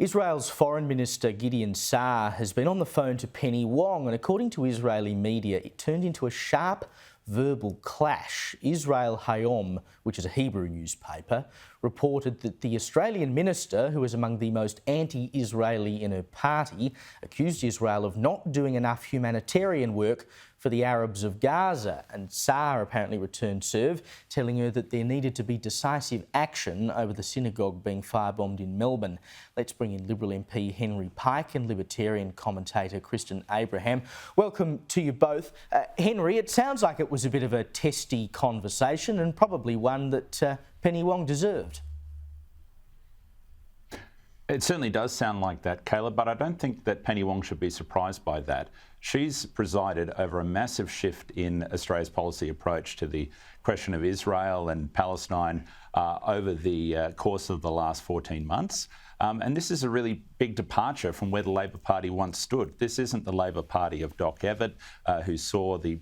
Israel's Foreign Minister Gideon Saar has been on the phone to Penny Wong, and according to Israeli media, it turned into a sharp verbal clash. Israel Hayom, which is a Hebrew newspaper, reported that the Australian minister, who is among the most anti-Israeli in her party, accused Israel of not doing enough humanitarian work for the Arabs of Gaza. And Saar apparently returned serve, telling her that there needed to be decisive action over the synagogue being firebombed in Melbourne. Let's bring in Liberal MP Henry Pike and Libertarian commentator Kristen Abraham. Welcome to you both. Henry, it sounds like it was a bit of a testy conversation and probably one that Penny Wong deserved. It certainly does sound like that, Caleb, but I don't think that Penny Wong should be surprised by that. She's presided over a massive shift in Australia's policy approach to the question of Israel and Palestine over the course of the last 14 months. And this is a really big departure from where the Labor Party once stood. This isn't the Labor Party of Doc Evatt, who saw the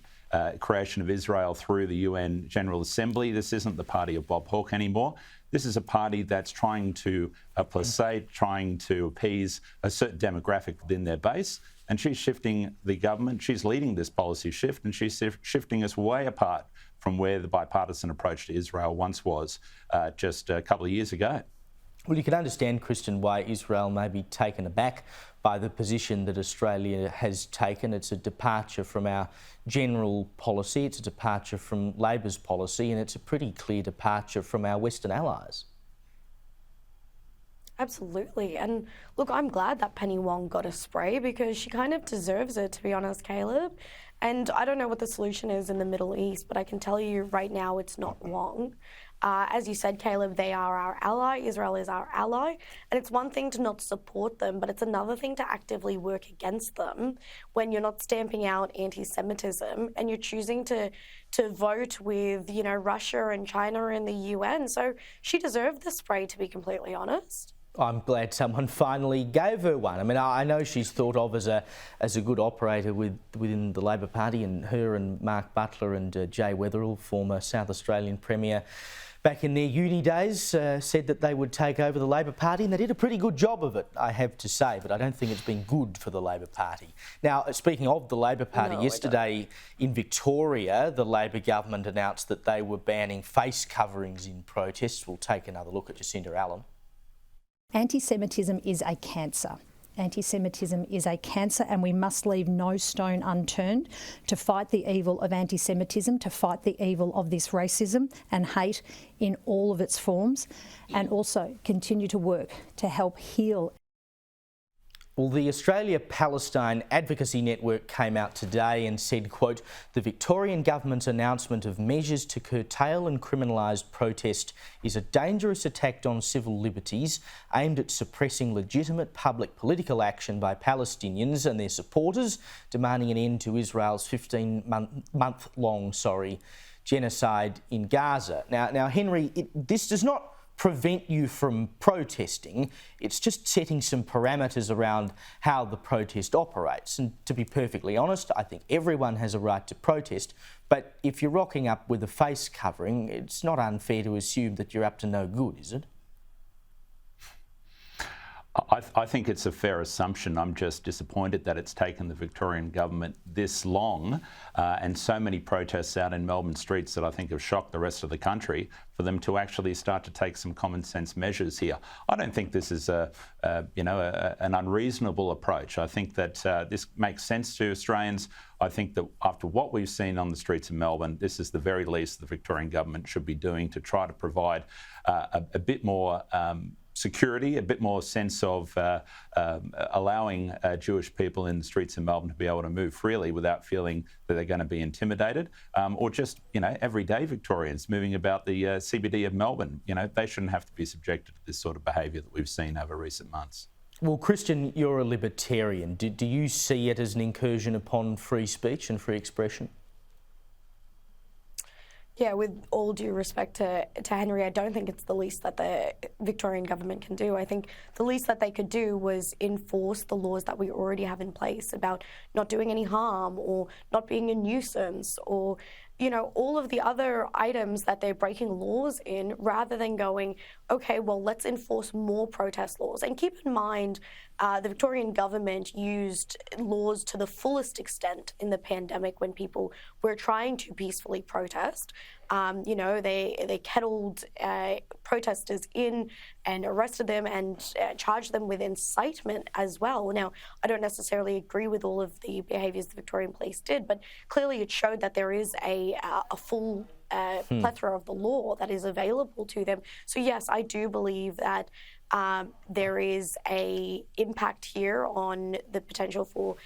creation of Israel through the UN General Assembly. This isn't the party of Bob Hawke anymore. This is a party that's trying to placate, trying to appease a certain demographic within their base. And she's shifting the government. She's leading this policy shift, and she's shifting us way apart from where the bipartisan approach to Israel once was just a couple of years ago. Well, you can understand, Kristen, why Israel may be taken aback by the position that Australia has taken. It's a departure from our general policy, it's a departure from Labor's policy, and it's a pretty clear departure from our Western allies. Absolutely. And look, I'm glad that Penny Wong got a spray because she kind of deserves it, to be honest, Caleb. And I don't know what the solution is in the Middle East, but I can tell you right now it's not Wong. As you said, Caleb, they are our ally. Israel is our ally. And it's one thing to not support them, but it's another thing to actively work against them when you're not stamping out anti-Semitism and you're choosing to vote with, Russia and China and the UN. So she deserved the spray, to be completely honest. I'm glad someone finally gave her one. I mean, I know she's thought of as a good operator within the Labor Party, and her and Mark Butler and Jay Weatherill, former South Australian Premier, back in their uni days, said that they would take over the Labor Party, and they did a pretty good job of it, I have to say, but I don't think it's been good for the Labor Party. Now, speaking of the Labor Party, yesterday in Victoria, the Labor government announced that they were banning face coverings in protests. We'll take another look at Jacinda Allen. Anti-Semitism is a cancer. Anti-Semitism is a cancer, and we must leave no stone unturned to fight the evil of anti-Semitism, to fight the evil of this racism and hate in all of its forms, and also continue to work to help heal. Well, the Australia-Palestine Advocacy Network came out today and said, quote, "The Victorian government's announcement of measures to curtail and criminalise protest is a dangerous attack on civil liberties aimed at suppressing legitimate public political action by Palestinians and their supporters, demanding an end to Israel's 15-month-long genocide in Gaza." Now, Henry, this does not prevent you from protesting. It's just setting some parameters around how the protest operates. And to be perfectly honest, I think everyone has a right to protest, but if you're rocking up with a face covering, it's not unfair to assume that you're up to no good, is it? I think it's a fair assumption. I'm just disappointed that it's taken the Victorian government this long and so many protests out in Melbourne streets that I think have shocked the rest of the country for them to actually start to take some common sense measures here. I don't think this is an unreasonable approach. I think that this makes sense to Australians. I think that after what we've seen on the streets of Melbourne, this is the very least the Victorian government should be doing to try to provide a bit more security, a bit more sense of allowing Jewish people in the streets of Melbourne to be able to move freely without feeling that they're going to be intimidated, or just, everyday Victorians moving about the CBD of Melbourne. They shouldn't have to be subjected to this sort of behaviour that we've seen over recent months. Well, Christian, you're a libertarian. Do you see it as an incursion upon free speech and free expression? Yeah, with all due respect to Henry, I don't think it's the least that the Victorian government can do. I think the least that they could do was enforce the laws that we already have in place about not doing any harm or not being a nuisance or, all of the other items that they're breaking laws in, rather than going, okay, well, let's enforce more protest laws. And keep in mind, the Victorian government used laws to the fullest extent in the pandemic when people were trying to peacefully protest. They kettled protesters in and arrested them and charged them with incitement as well. Now, I don't necessarily agree with all of the behaviours the Victorian police did, but clearly it showed that there is a full plethora of the law that is available to them. So yes, I do believe that there is a impact here on the potential for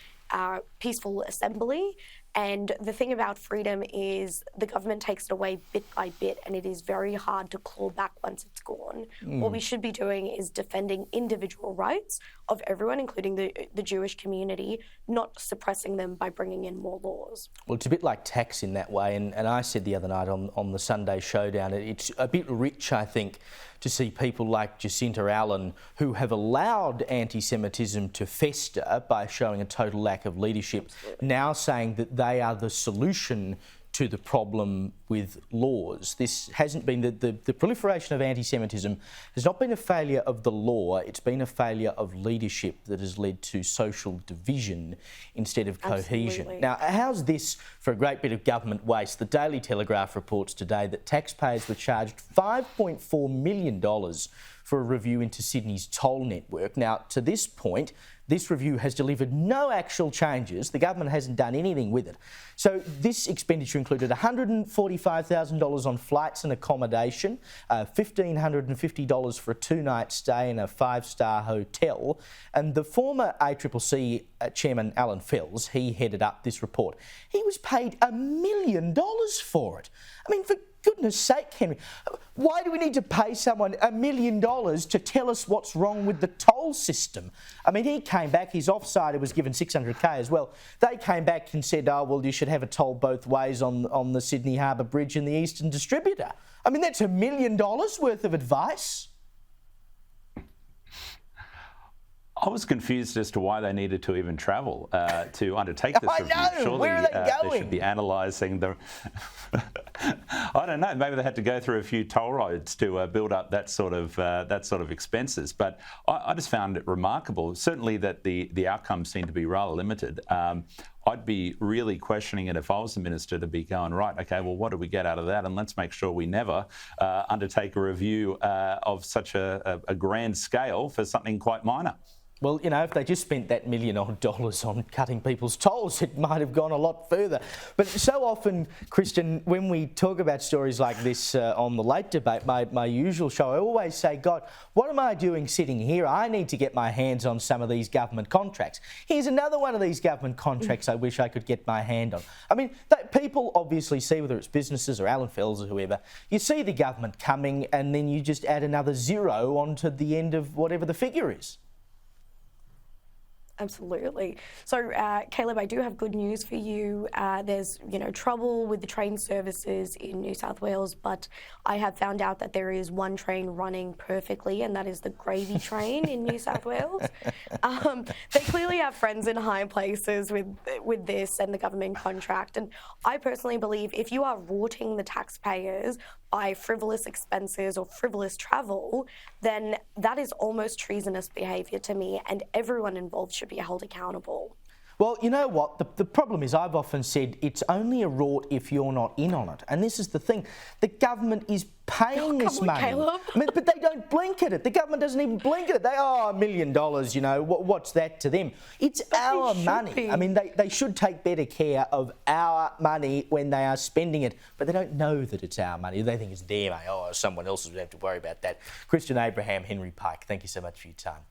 peaceful assembly. And the thing about freedom is the government takes it away bit by bit, and it is very hard to claw back once it's gone. What we should be doing is defending individual rights of everyone, including the Jewish community, not suppressing them by bringing in more laws. Well, it's a bit like tax in that way, and I said the other night on the Sunday Showdown, it's a bit rich, I think, to see people like Jacinta Allen, who have allowed anti-Semitism to fester by showing a total lack of leadership, now saying that they are the solution to the problem with laws. This hasn't been, the proliferation of anti-Semitism has not been a failure of the law, it's been a failure of leadership that has led to social division instead of cohesion. Absolutely. Now, how's this for a great bit of government waste? The Daily Telegraph reports today that taxpayers were charged $5.4 million for a review into Sydney's toll network. Now, to this point, this review has delivered no actual changes. The government hasn't done anything with it. So this expenditure included $145,000 on flights and accommodation, $1,550 for a two-night stay in a five-star hotel. And the former ACCC chairman, Alan Fels, he headed up this report. He was paid $1 million for it. I mean, for goodness sake, Henry, why do we need to pay someone $1 million to tell us what's wrong with the toll system? I mean, he came back, his offsider was given $600K as well. They came back and said, oh, well, you should have a toll both ways on the Sydney Harbour Bridge and the Eastern Distributor. I mean, that's $1 million worth of advice. I was confused as to why they needed to even travel to undertake this review. Surely, where are they going? They should be analysing the... I don't know. Maybe they had to go through a few toll roads to build up that sort of expenses. But I just found it remarkable. Certainly that the outcomes seem to be rather limited. I'd be really questioning it if I was the minister, to be going, right, okay, well, what do we get out of that? And let's make sure we never undertake a review of such a grand scale for something quite minor. Well, you know, if they just spent that $1 million on cutting people's tolls, it might have gone a lot further. But so often, Christian, when we talk about stories like this on the Late Debate, my usual show, I always say, God, what am I doing sitting here? I need to get my hands on some of these government contracts. Here's another one of these government contracts I wish I could get my hand on. I mean, people obviously see, whether it's businesses or Alan Fels or whoever, you see the government coming and then you just add another zero onto the end of whatever the figure is. Absolutely. So, Caleb, I do have good news for you. There's, trouble with the train services in New South Wales, but I have found out that there is one train running perfectly, and that is the Gravy train in New South Wales. They clearly have friends in high places with this and the government contract. And I personally believe if you are rorting the taxpayers by frivolous expenses or frivolous travel, then that is almost treasonous behaviour to me, and everyone involved should be held accountable. Well, you know what? The problem is, I've often said it's only a rort if you're not in on it. And this is the thing. The government is paying this money. Caleb. I mean, but they don't blink at it. The government doesn't even blink at it. $1 million, what's that to them? It's our money. I mean, they should take better care of our money when they are spending it. But they don't know that it's our money. They think it's their money. Oh, someone else will have to worry about that. Christian Abraham, Henry Pike, thank you so much for your time.